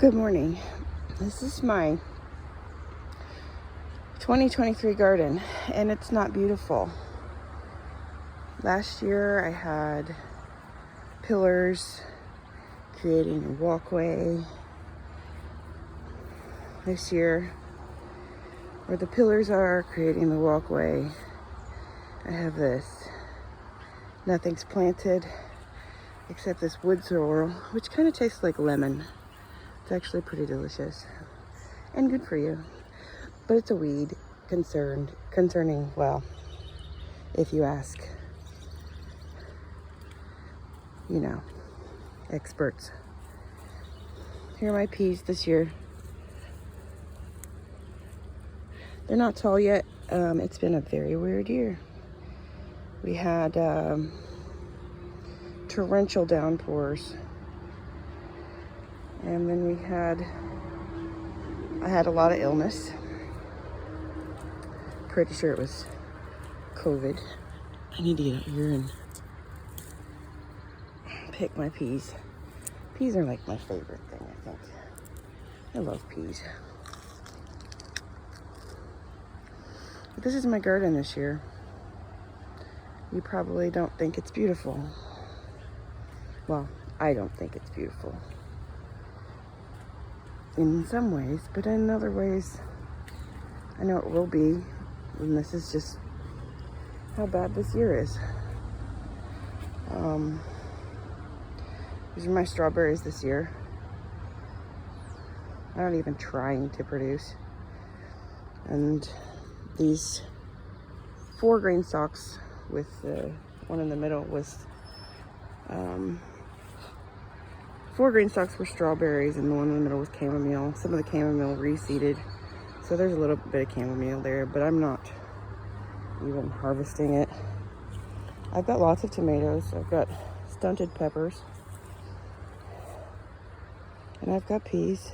Good morning. This is my 2023 garden, and it's not beautiful. Last year I had pillars creating a walkway. This year, where the pillars are creating the walkway, I have this. Nothing's planted except this wood sorrel, which kind of tastes like lemon. It's actually pretty delicious and good for you, but it's a weed concerning, well, if you ask, experts. Here are my peas this year. They're not tall yet. It's been a very weird year. We had torrential downpours. And then I had a lot of illness. Pretty sure it was COVID. I need to get out here and pick my peas. Peas are like my favorite thing, I think. I love peas. But this is my garden this year. You probably don't think it's beautiful. Well, I don't think it's beautiful. In some ways, but in other ways, I know it will be. And this is just how bad this year is. These are my strawberries this year. I'm not even trying to produce. And these 4 green stalks with the one in the middle was 4 green stalks were strawberries, and the one in the middle was chamomile. Some of the chamomile reseeded, so there's a little bit of chamomile there, but I'm not even harvesting it. I've got lots of tomatoes. I've got stunted peppers, and I've got peas.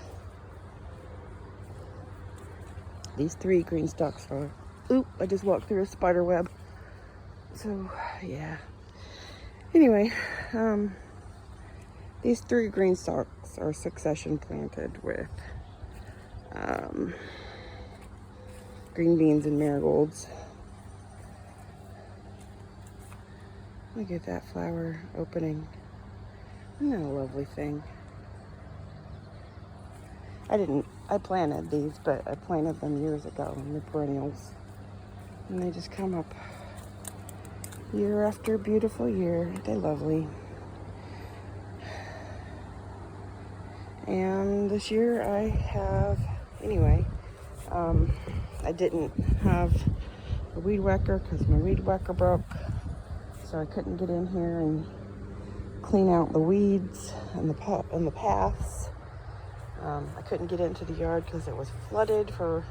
These 3 green stalks are, oop, I just walked through a spider web. So, yeah. Anyway, these 3 green stalks are succession planted with green beans and marigolds. Look at that flower opening. Isn't that a lovely thing? I planted these, but I planted them years ago in the perennials. And they just come up year after beautiful year. They're lovely. And this year I have, I didn't have a weed whacker because my weed whacker broke. So I couldn't get in here and clean out the weeds and the paths. I couldn't get into the yard because it was flooded for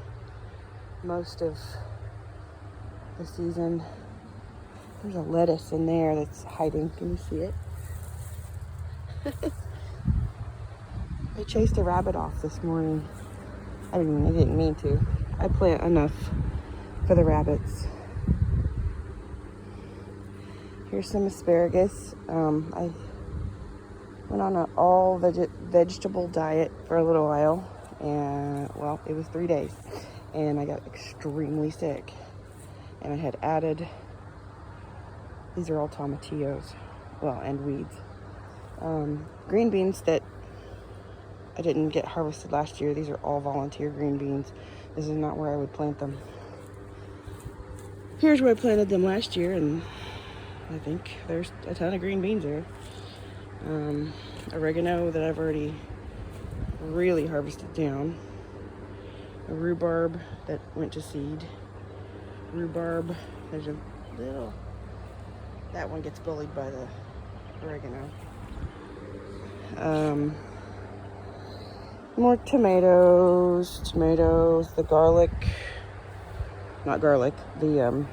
most of the season. There's a lettuce in there that's hiding. Can you see it? I chased a rabbit off this morning. I didn't mean to. I plant enough for the rabbits. Here's some asparagus. I went on an all vegetable diet for a little while, and well, it was 3 days, and I got extremely sick. And I had added, these are all tomatillos, well, and weeds. Green beans that I didn't get harvested last year. These are all volunteer green beans. This is not where I would plant them. Here's where I planted them last year, and I think there's a ton of green beans there. Oregano that I've already really harvested down. A rhubarb that went to seed. Rhubarb, there's a little, that one gets bullied by the oregano. More tomatoes, the garlic, not garlic, the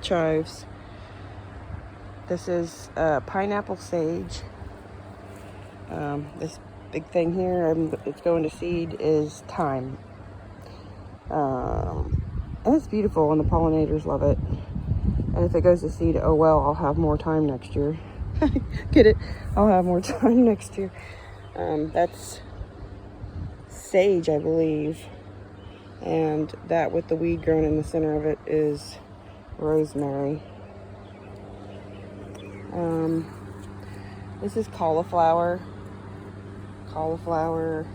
chives. This is pineapple sage. This big thing here, it's going to seed, is thyme. And it's beautiful, and the pollinators love it. And if it goes to seed, oh well, I'll have more time next year. Get it? I'll have more time next year. That's sage, I believe. And that with the weed growing in the center of it is rosemary. This is cauliflower. Cauliflower.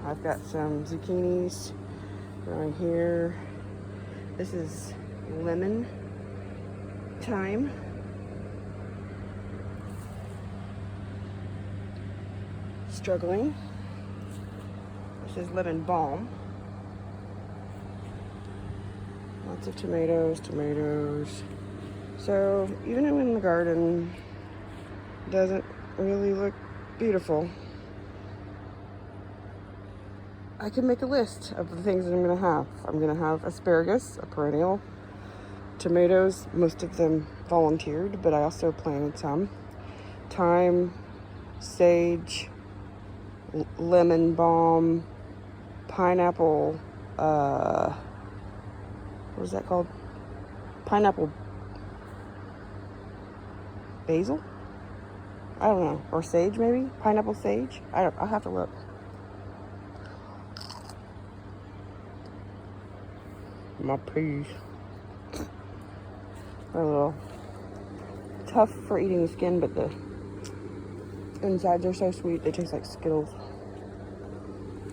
I've got some zucchinis growing here. This is lemon thyme. Struggling. This is lemon balm. Lots of tomatoes. So even in the garden, doesn't really look beautiful. I can make a list of the things that I'm gonna have. I'm gonna have asparagus, a perennial, tomatoes, most of them volunteered, but I also planted some, thyme, sage, lemon balm, pineapple, what is that called? Pineapple basil? I don't know. Or sage, maybe? Pineapple sage? I'll have to look. My peas are a little tough for eating the skin, but the insides are so sweet. They taste like Skittles.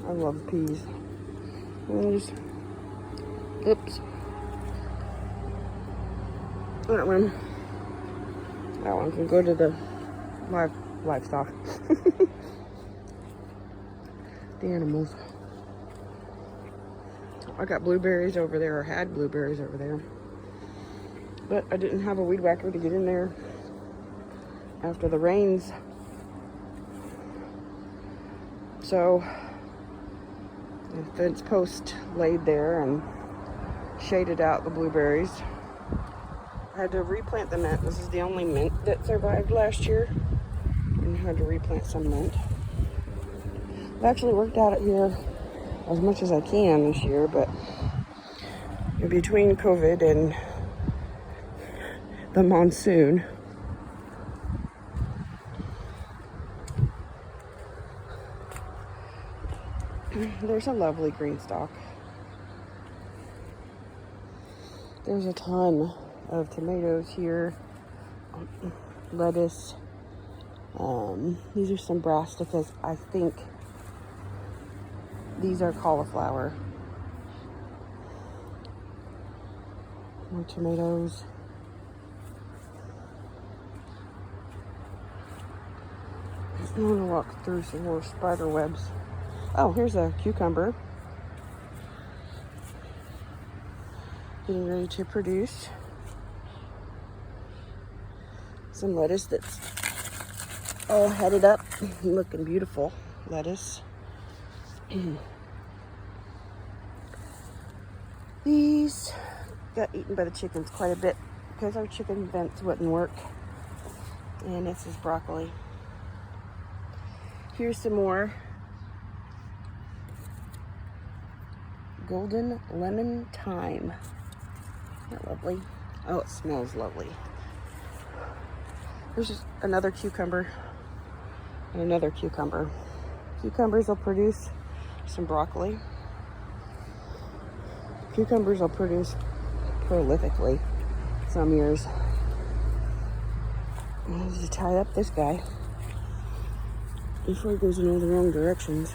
I love peas. And just, oops. That one can go to the livestock. The animals. I got blueberries over there, or had blueberries over there. But I didn't have a weed whacker to get in there after the rains. So the fence post laid there and shaded out the blueberries. I had to replant the mint. This is the only mint that survived last year. And I had to replant some mint. I've actually worked out here as much as I can this year, but between COVID and the monsoon, there's a lovely green stalk. There's a ton of tomatoes here, lettuce. These are some brassicas. I think these are cauliflower. More tomatoes. I'm gonna walk through some more spider webs. Oh, here's a cucumber. Getting ready to produce. Some lettuce that's all headed up, looking beautiful. Lettuce. These got eaten by the chickens quite a bit because our chicken vents wouldn't work. And this is broccoli. Here's some more golden lemon thyme. Isn't that lovely? Oh, it smells lovely. There's just another cucumber and another cucumber. Cucumbers will produce some broccoli. Cucumbers will produce prolifically some years. I'll just tie up this guy before he goes in all the wrong directions.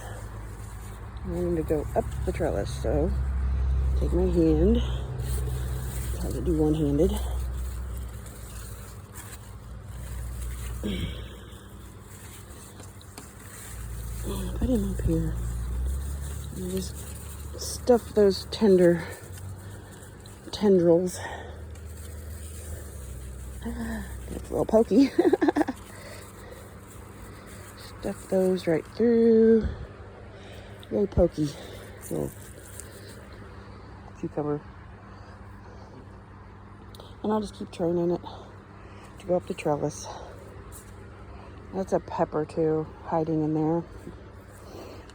I want him to go up the trellis, so take my hand. It's hard to do one-handed. Put him up here. And just stuff those tender tendrils. It's a little pokey. Stuff those right through. Very pokey little cucumber. And I'll just keep training it to go up the trellis. That's a pepper too, hiding in there.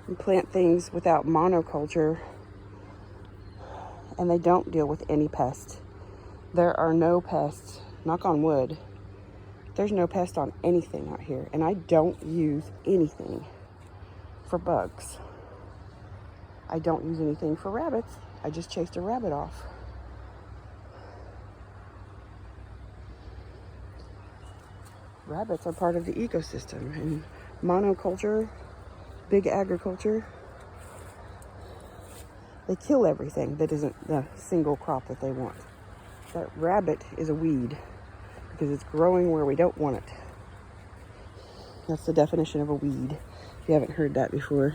You plant things without monoculture, and they don't deal with any pests. There are no pests, knock on wood. There's no pest on anything out here, and I don't use anything for bugs. I don't use anything for rabbits. I just chased a rabbit off. Rabbits are part of the ecosystem, and monoculture, big agriculture, they kill everything that isn't the single crop that they want. That rabbit is a weed because it's growing where we don't want it. That's the definition of a weed, if you haven't heard that before.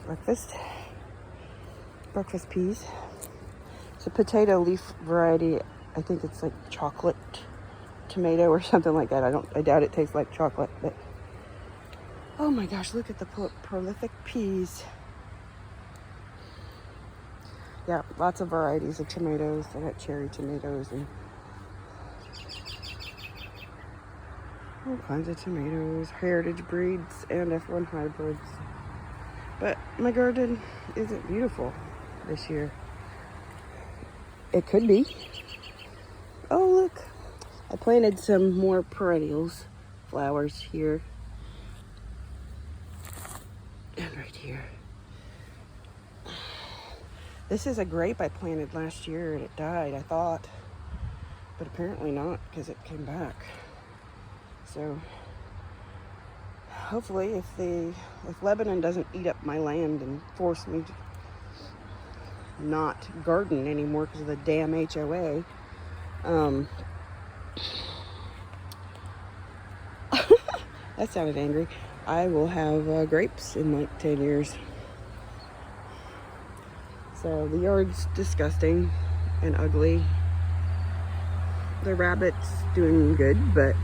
Breakfast peas. It's a potato leaf variety. I think it's like chocolate tomato or something like that. I doubt it tastes like chocolate, but oh my gosh, look at the prolific peas. Yeah, lots of varieties of tomatoes. I got cherry tomatoes and all kinds of tomatoes, heritage breeds and F1 hybrids. But my garden isn't beautiful this year. It could be. Oh, look. I planted some more perennials, flowers here. And right here. This is a grape I planted last year and it died, I thought. But apparently not, because it came back. So hopefully if Lebanon doesn't eat up my land and force me to not garden anymore because of the damn HOA, that sounded angry. I will have grapes in like 10 years. So the yard's disgusting and ugly. The rabbit's doing good, but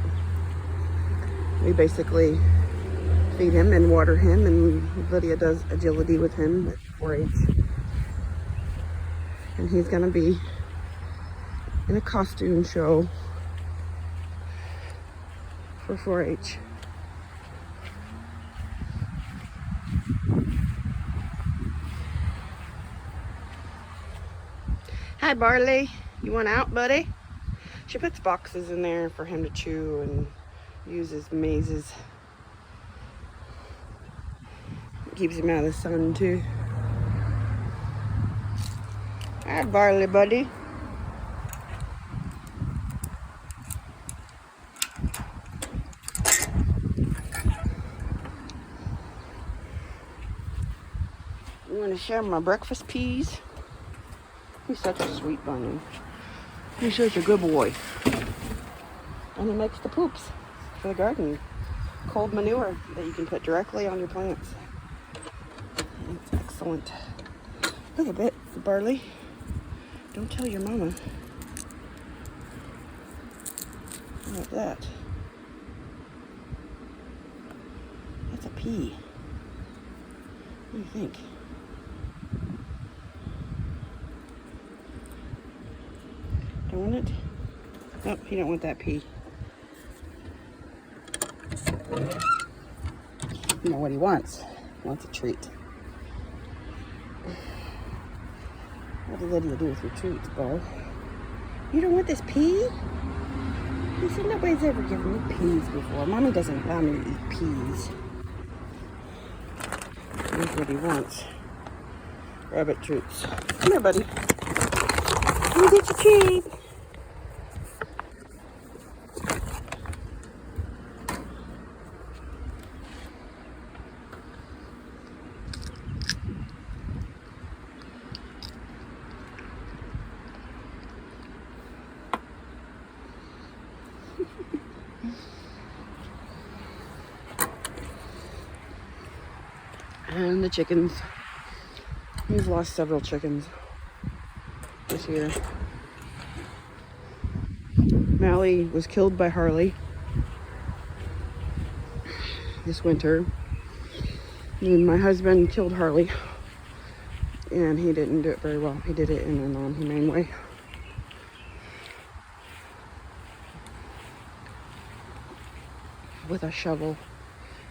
we basically feed him and water him, and Lydia does agility with him at 4-H. And he's gonna be in a costume show for 4-H. Hi, Barley. You want out, buddy? She puts boxes in there for him to chew and uses mazes. Keeps him out of the sun, too. Hi, Barley, buddy. You want to share my breakfast peas? He's such a sweet bunny. He's such a good boy. And he makes the poops for the garden. Cold manure that you can put directly on your plants. It's excellent. Look a bit, Barley. Don't tell your mama. Look at that. That's a pea. What do you think? Don't want it? Nope, you don't want that pea. You know what he wants. He wants a treat. What did Lydia do with your treats, Bo? You don't want this pea? He said nobody's ever given me peas before. Mommy doesn't allow me to eat peas. Here's what he wants. Rabbit treats. Come here, buddy. You get your treat. And the chickens. We've lost several chickens this year. Mally was killed by Harley this winter. And my husband killed Harley. And he didn't do it very well. He did it in a non-humane way. With a shovel.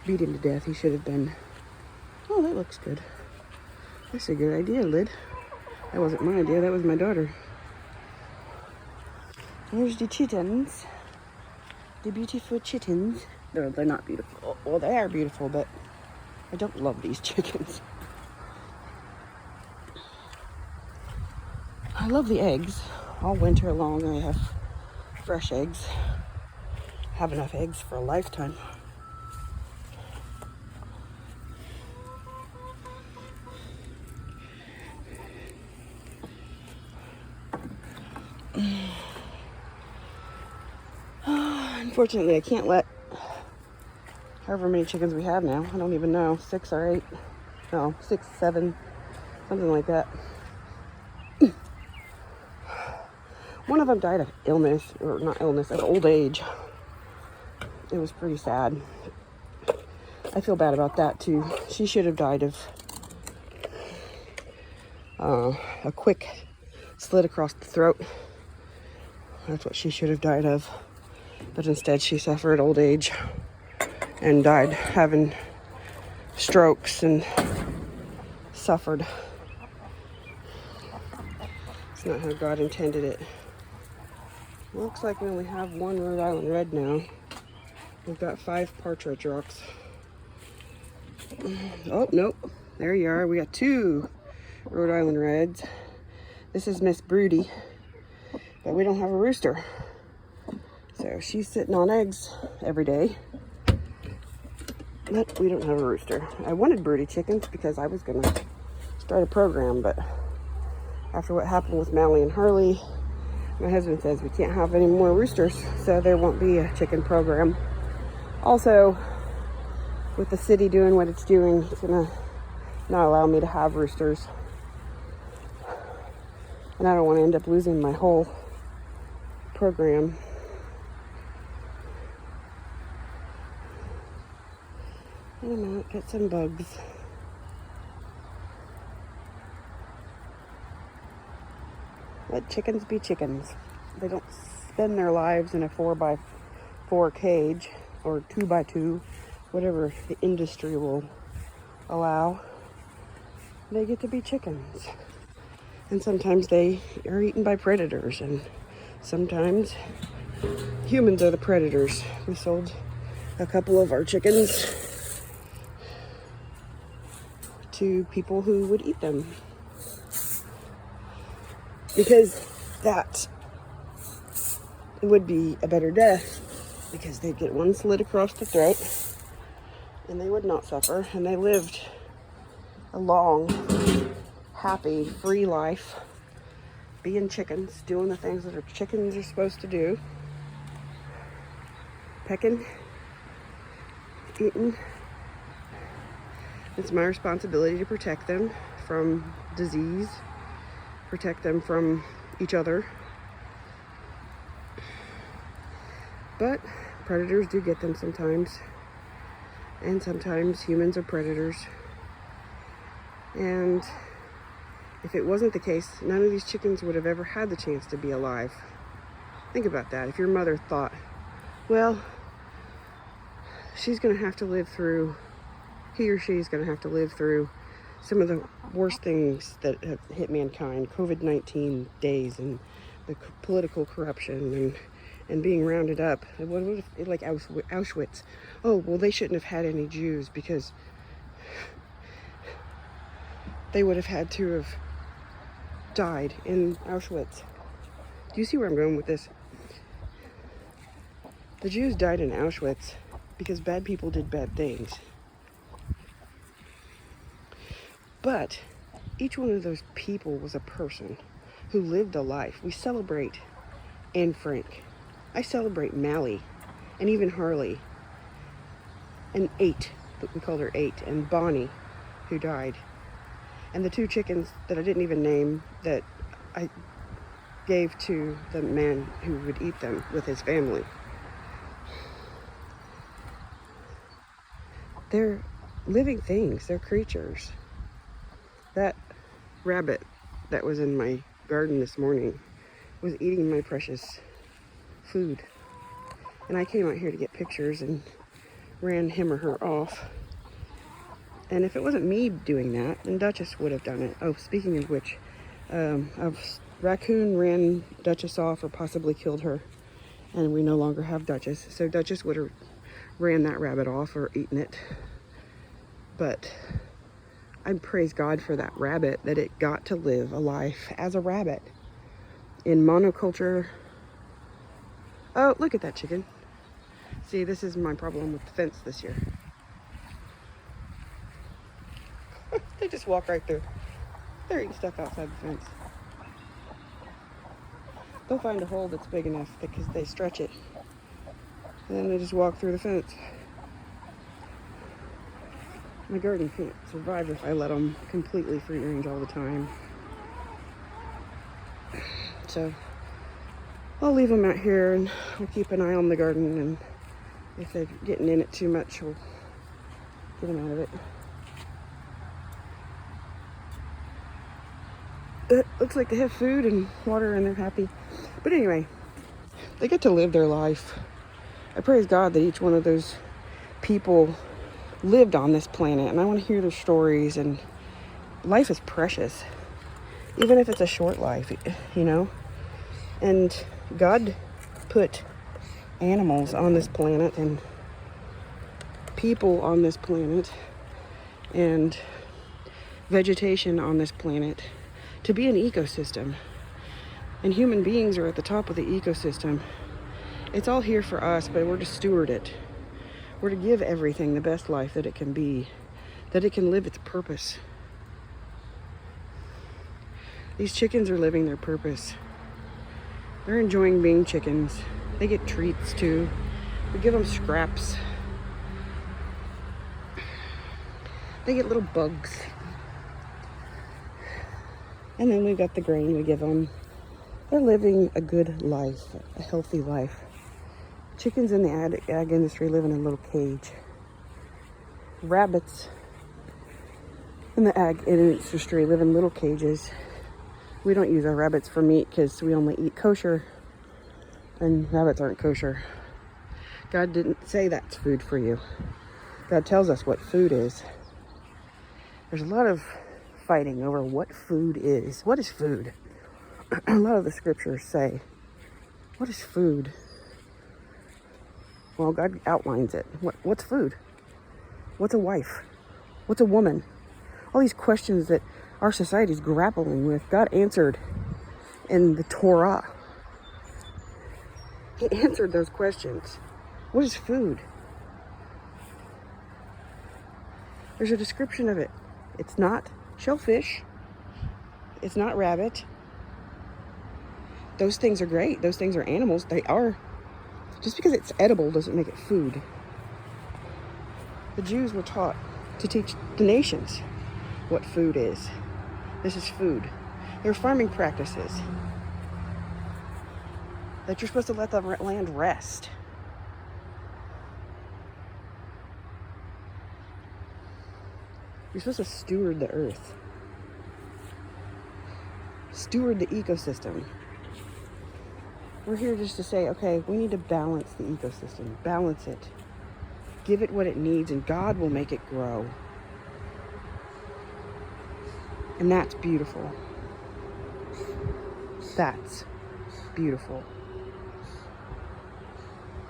Beat him to death. He should have been... Oh, that looks good. That's a good idea, Lyd. That wasn't my idea, that was my daughter. Here's the chittens. The beautiful chittens. They're not beautiful. Well, they are beautiful, but I don't love these chickens. I love the eggs. All winter long, I have fresh eggs. Have enough eggs for a lifetime. Unfortunately, I can't let however many chickens we have now. I don't even know, 6 or 8. No, 6, 7, something like that. One of them died of illness, or not illness, of old age. It was pretty sad. I feel bad about that too. She should have died of a quick slit across the throat. That's what she should have died of. But instead she suffered old age and died having strokes and suffered. It's not how God intended it. Looks like we only have one Rhode Island Red now. We've got 5 partridge rocks. Oh, nope. There you are. We got 2 Rhode Island Reds. This is Miss Broody, but we don't have a rooster. So she's sitting on eggs every day. But we don't have a rooster. I wanted broody chickens because I was going to start a program, but after what happened with Mally and Harley, my husband says we can't have any more roosters, so there won't be a chicken program. Also, with the city doing what it's doing, it's gonna not allow me to have roosters. And I don't want to end up losing my whole program. I don't know, get some bugs. Let chickens be chickens. They don't spend their lives in a 4x4 cage or 2x2, whatever the industry will allow. They get to be chickens. And sometimes they are eaten by predators, and sometimes humans are the predators. We sold a couple of our chickens to people who would eat them, because that would be a better death, because they'd get one slit across the throat and they would not suffer, and they lived a long, happy, free life being chickens, doing the things that our chickens are supposed to do, pecking, eating. It's my responsibility to protect them from disease, protect them from each other. But predators do get them sometimes. And sometimes humans are predators. And if it wasn't the case, none of these chickens would have ever had the chance to be alive. Think about that. If your mother thought, well, she's going to have to live through, he or she's going to have to live through some of the worst things that have hit mankind, COVID-19 days, and the political corruption, and being rounded up. What if, like Auschwitz? Oh, well, they shouldn't have had any Jews because they would have had to have died in Auschwitz. Do you see where I'm going with this? The Jews died in Auschwitz because bad people did bad things. But each one of those people was a person who lived a life. We celebrate Anne Frank. I celebrate Mally, and even Harley, and 8, we called her 8, and Bonnie, who died. And the 2 chickens that I didn't even name that I gave to the man who would eat them with his family. They're living things, they're creatures. That rabbit that was in my garden this morning was eating my precious food. And I came out here to get pictures and ran him or her off. And if it wasn't me doing that, then Duchess would have done it. Oh, speaking of which, a raccoon ran Duchess off or possibly killed her. And we no longer have Duchess. So Duchess would have ran that rabbit off or eaten it. But I praise God for that rabbit, that it got to live a life as a rabbit in monoculture. Oh, look at that chicken. See, this is my problem with the fence this year. They just walk right through. They're eating stuff outside the fence. They'll find a hole that's big enough because they stretch it. And then they just walk through the fence. My garden can't survive if I let them completely free range all the time. So I'll leave them out here and I'll keep an eye on the garden, and if they're getting in it too much, we'll get them out of it. It looks like they have food and water and they're happy. But anyway, they get to live their life. I praise God that each one of those people lived on this planet, and I want to hear their stories. And life is precious, even if it's a short life, you know. And God put animals on this planet and people on this planet and vegetation on this planet to be an ecosystem. And human beings are at the top of the ecosystem. It's all here for us, but we're to steward it. We're to give everything the best life that it can be, that it can live its purpose. These chickens are living their purpose. They're enjoying being chickens. They get treats too. We give them scraps. They get little bugs. And then we've got the grain we give them. They're living a good life, a healthy life. Chickens in the ag industry live in a little cage. Rabbits in the ag industry live in little cages. We don't use our rabbits for meat because we only eat kosher, and rabbits aren't kosher. God didn't say that's food for you. God tells us what food is. There's a lot of fighting over what food is. What is food? A lot of the scriptures say, what is food? Well, God outlines it. What's food? What's a wife? What's a woman? All these questions that our society is grappling with, God answered in the Torah. He answered those questions. What is food? There's a description of it. It's not shellfish. It's not rabbit. Those things are great. Those things are animals. They are. Just because it's edible doesn't make it food. The Jews were taught to teach the nations what food is. This is food. There are farming practices that you're supposed to let the land rest. You're supposed to steward the earth. Steward the ecosystem. We're here just to say, okay, we need to balance the ecosystem. Balance it. Give it what it needs, and God will make it grow. And that's beautiful. That's beautiful.